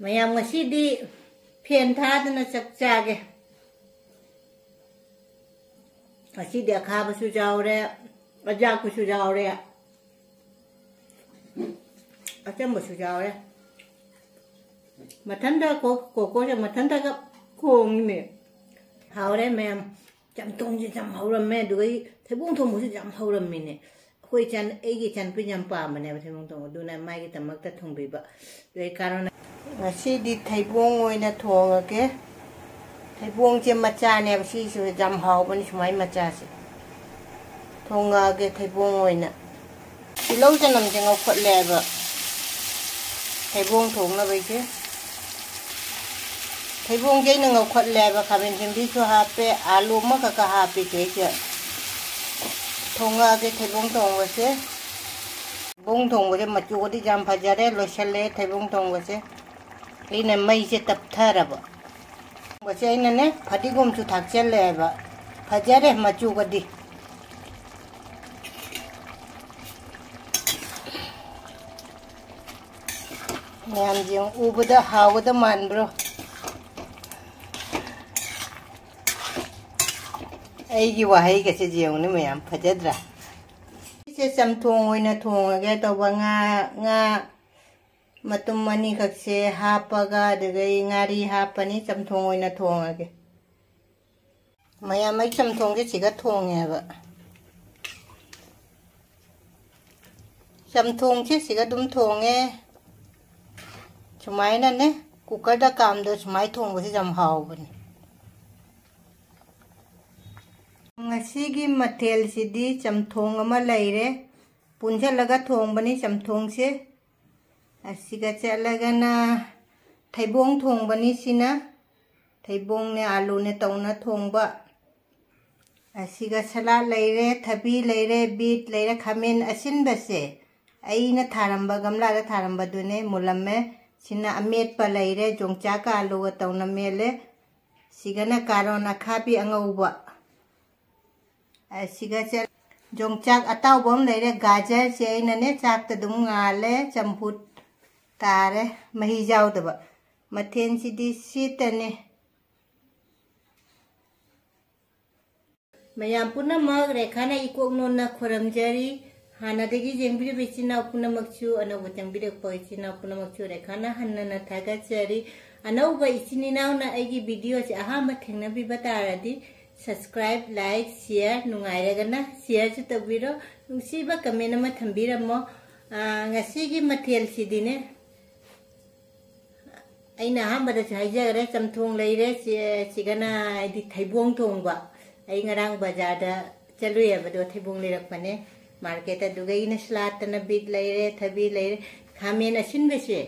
mayam ngasi di phiền tha na chakcha ge ngasi di akha ba su jaw re ajak ku su jaw re acham ba su jaw re mathanda ko ja mathanda ga khong ne haw re mem cham tong ji cham haw ram me du gi thebung thong mu cham haw ram me ne khoi chan egi chan pi nyam pa ma ne thebung thong du na mai gi tamak ta thong bi ba dei karon ngasi di thebung oi na thong ge thebung je macha ne si su jam haw ban smai macha si thong ge thebung oi na si lo cha nam je ngau khot le ba thebung thong na bai je thebung je na ngau khot le ba khaben jim bi su ha pe alu ma ka ha pe je thong ge thebung thong wa se bung thong wa je machu di jam phajare lo chale thebung thong wa se ina mai se tap thara ba wa se ina ne phadi gom chu thak chel le ba phajare machu ga di nyam jing ubada hawada man bro ai gi wahai ga se jing ni mayam phajadra se samthong oina thong ga to ba nga matum mani khak se hapaga de gai ngari hapani samthong oina thong ge mayam mai samthong ge siga thong ya ba samthong che siga dum thong e chumai na ne cooker da kam do chumai thong ba se jam haw ban ngasi gi mathel sidi chamthong ama laire punja laga thong bani chamthong se asiga chalaga na thaibong thong bani sina thaibong ne alu ne tawna thong ba asiga sala laire thabi laire bit laire khamen asin base aina tharamba gamla da tharamba dune mulamme sina amet pa laire jongcha ka alu ga tawna mele sigana karona khabi angauba asiga che jongchak ataw bom leire gajar che nane chak ta dum ngale champut tare mahi jaw da ba mathen si di sitane mayam puna mag rekha na ikok non na khoram jari hana de gi jeng bi be china puna makchu ana botang bi de poi china puna makchu rekha na hanna na thaga chari anau ba ichini naw na agi video che aha ma thengna bi batara di subscribe like share nungai ragana share chu tabiro nungsi ba comment ma thambiramo ngasi gi mathel sidine aina hambada chaija re chamthong leire sigana di thaibong thong ba ai ngarang bazar da chaluya ba do thaibong lerak pane market da dugai na slat na bit leire thabi leire khamen asin bese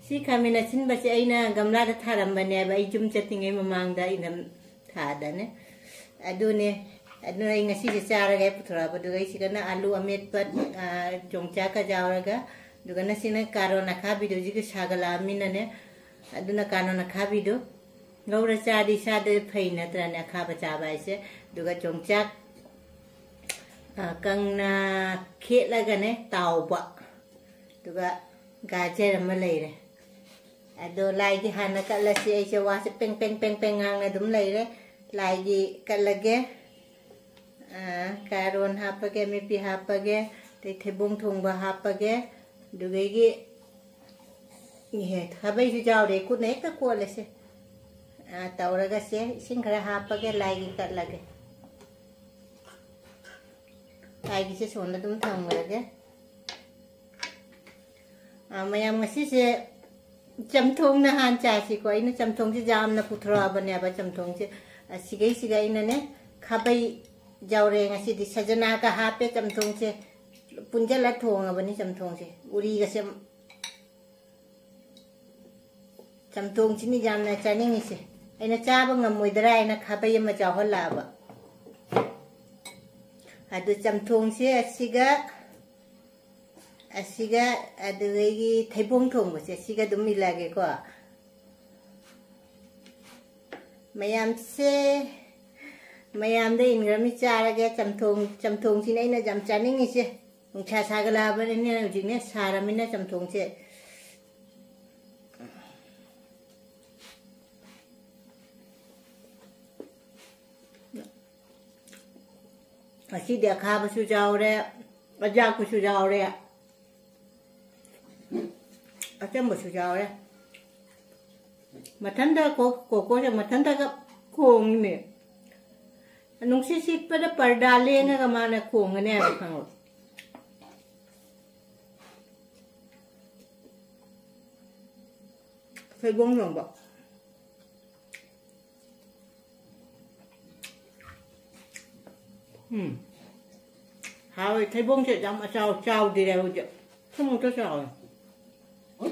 si khamen asin bese aina gamla da tharam bane ba ai jum chatingai mamang da inam adane adune ngasi se charaga puthra ba dugai sigana alu amet pat jongcha ka jawraga dugana sina karona khabi do jigi sagala minane aduna kanona khabi do gaura chadi sade phaina trana khaba chaba ise duga jongcha kangna khelaga ne tawba duga gajer ma leire ado lai gi hana ka la se se wa se peng ang na dum leire lagi kalage karon hapage mepi hapage te thebung thong ba hapage dugegi ihe khabai ju jaw de ku ne ka ko le se tawraga se singhara hapage lagi kalage lagi se sonna dum thong rage mayam ngasi se chamthong na han cha si ko ina chamthong se jam na puthra bane ba chamthong se sigai nane khabai jawre ngasi di sajana ka hape chamthong se punjala thong abani chamthong se uri ga se chamthong chini jam na chani ni se aina cha ba ngamoi dara aina khabai ma cha hola ba adu chamthong se asiga adu gi thaibong thong ba se asiga dum milage ko mayam de ingrami charage chamthong si nei na jam chaning ise cha sagala ba ne jing ne saramina chamthong che Masih dia kah basu jauh deh, aja basu jauh deh, aja basu jauh deh. Matanda koko je matanda ka kong ni. Anong sisip pada pardali nga kamana kong ni ang kangot. Phải buông lòng bọc. Hào thấy buông sẽ chăm mà sao đi đâu chứ. Không có sao.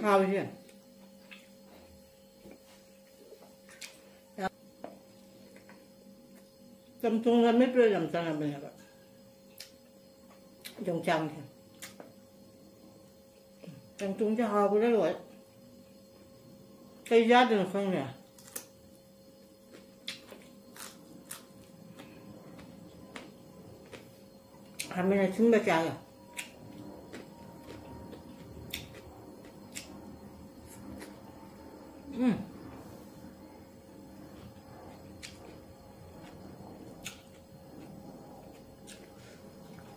Hào chứ. Tâm trung ra mấy bữa làm sao là mình hả? Trong trăng thì. Tâm trung cho hào cái đó rồi. Cái giá đừng không nè. Mình là chúng ta chạy à?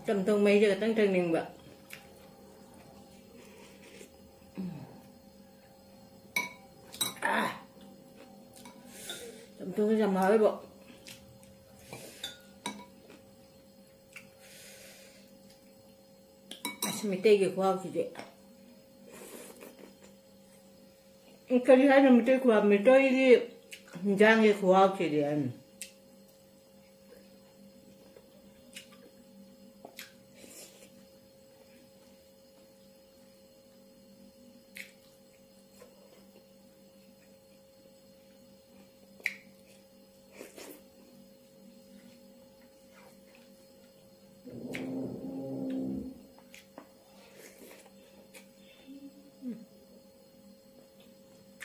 Tầm thông mấy giờ tăng trần mình vậy? Tầm thông cái dầm hơi bộ. Mình tê cái khoa gì vậy? Cái thứ hai là mình tê khoa mình tôi đi giang cái khoa gì vậy?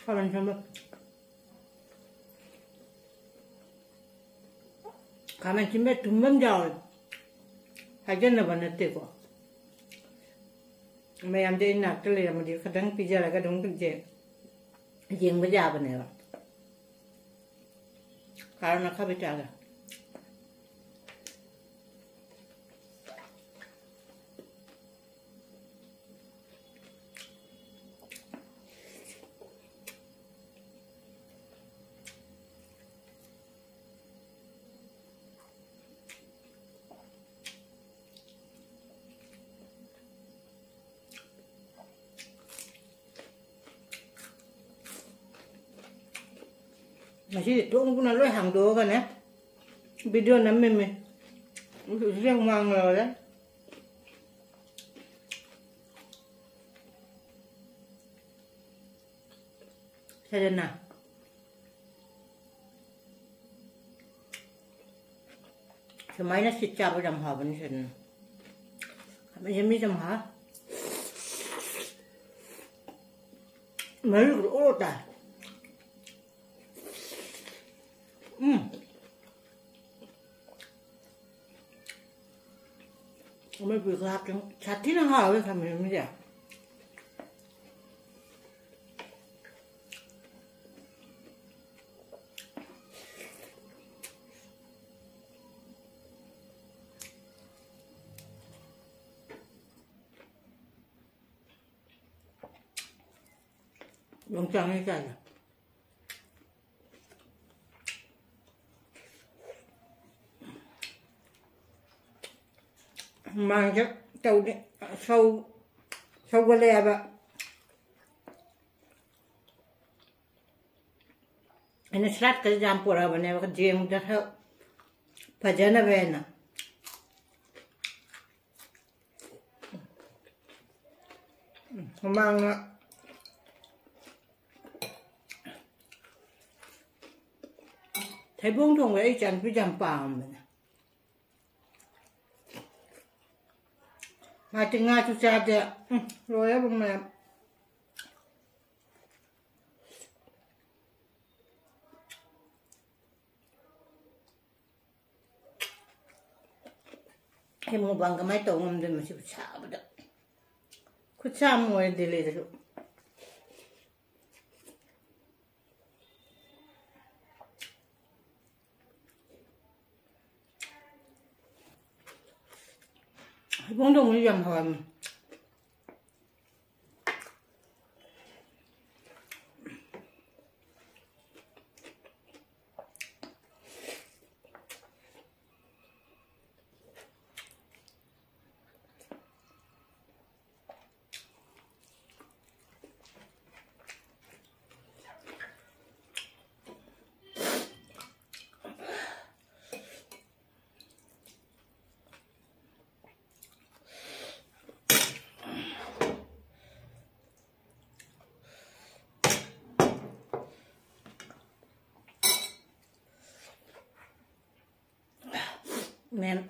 Kamen sama. Kamen cimbe tumbam jauh. Hajan na banate ko. May amde nak tele am di kadang pizza la kadang kerja. Jeng baja bane la. Karena ka bicara. Masih itu pun lalu hàng đồ kan ya, video nắm mình, riêng mang rồi đấy. Saya nào, semai nasi cabai jam haba ni sen, macam jam haba, malu kerja ta. Mấy việc làm chặt thế nào hả với thằng mình bây giờ đồng trang hay chạy mang chắc trâu sâu sâu cái lẹ vậy anh sát cái jam pura bane cái jam đó thôi phajana về nè mang thấy buông thùng ấy chẳng biết jam pam mà tengah susah ada, rồi bông mẹ. Em mau bangga mai tahu ngam dan masih susah betul. Kucam mau delay tu. bún đùng với dầm hòm men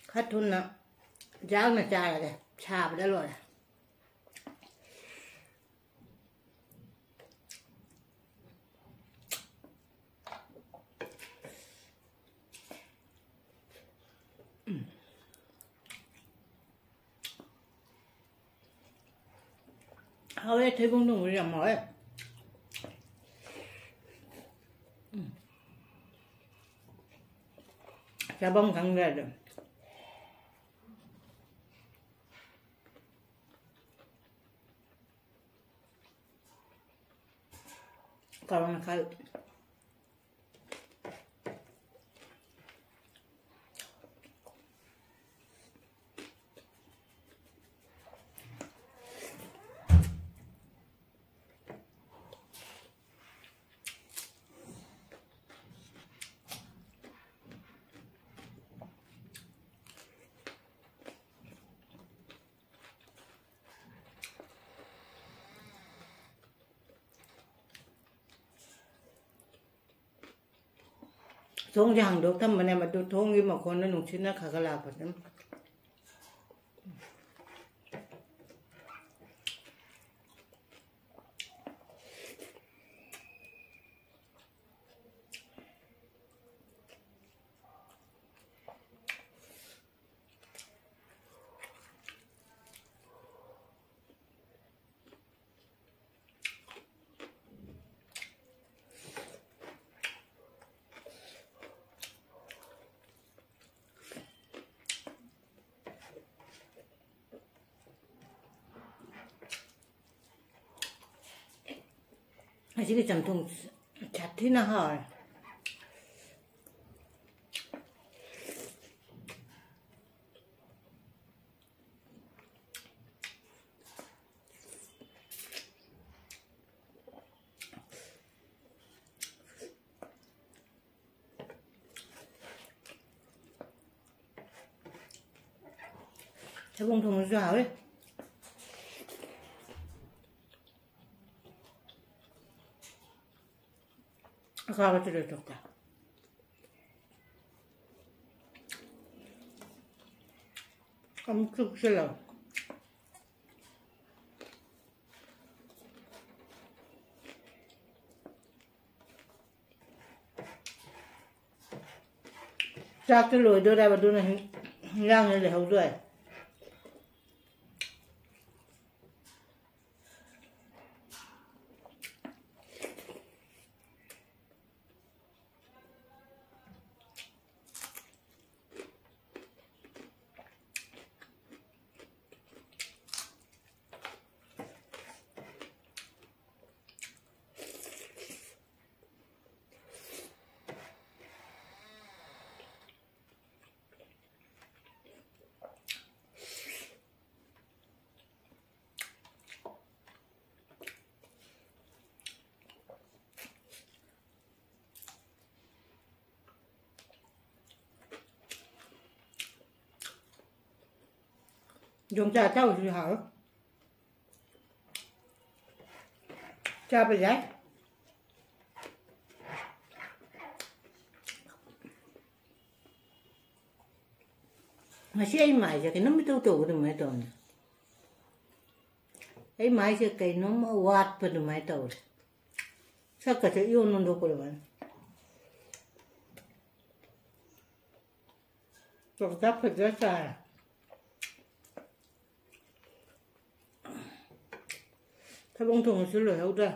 khát thun nè ráo nè chà rồi kìa chà vào đó rồi hầu hết thấy bún đùng làm mỏi chả bông thằng ra được còn khai xuống hàng đồ thăm mà này mà đồ thong như mà con nó nung chín nó khá là bật lắm chỉ cái chấm thùng chặt thế nào hả chắc bông thùng nó rào đấy 가가지고 해줄까? 깜짝 놀라. chắc cái lối đưa ra và đưa này ngang này để hậu rồi. dùng trà cháu thì hở cha bây giờ mà sẽ mãi cho cái nó mới tụ được mấy tuần ấy mãi cho cái nó mà quạt vào được mấy tuần sao cả sẽ yêu nó đâu có được bạn còn giáp phải rất xaถ้าบงถุงซื้อเลยเอาได้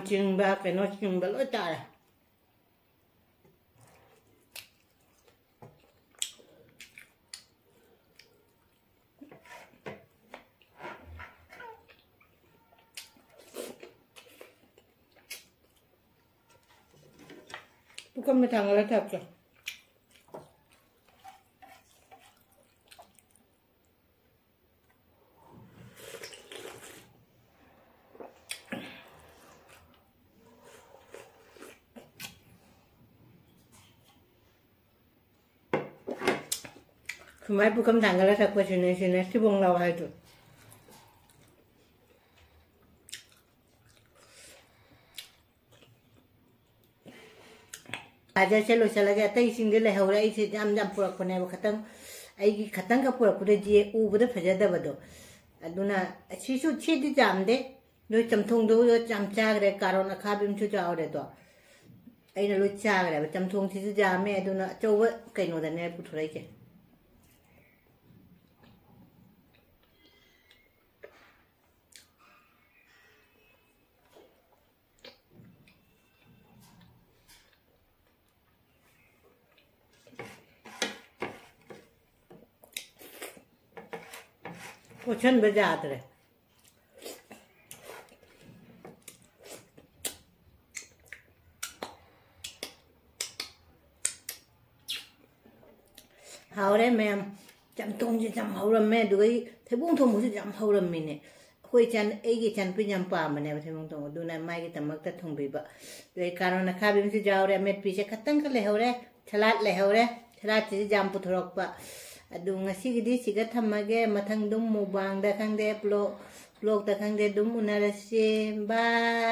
चिंबा कनो चिंबा लो तारे Bukan metanggal tak ke? Kemarin bukan tanggal tak ke sini si bung lawa itu. Aja चलो चला गया तई सिंगल है और ऐसे जाम जाम पूरा कोने वो खत्म आई खत्म का पूरा पूरे जी ऊपर फजदा बदो अदुना अच्छी दी जाम दे जो चमथोंग दो जो चागरे कारों ना खाबिम चु जाओरे तो आई ना लो चागरे चमथोंग थी जाम में अदुना चौव कहीं नो दने पुथुराई के पोषण बजात रहे हावरे मैम चमतों से चम हावरम में दुगई थेबुंग थों मुझे चम हावरम मिने कोई चन एगी चन पे जम पा मने थेबुंग थों दुना माई के तमक त थों बिबा दे कारण न खा बिम से जावरे मेट पीछे खतंग का ले हावरे छलाट ले हावरे छलाट से जाम पुथरक पा अदु ngasi siga thamage mathang dum mubang da khangde blog da khangde dum unarase bye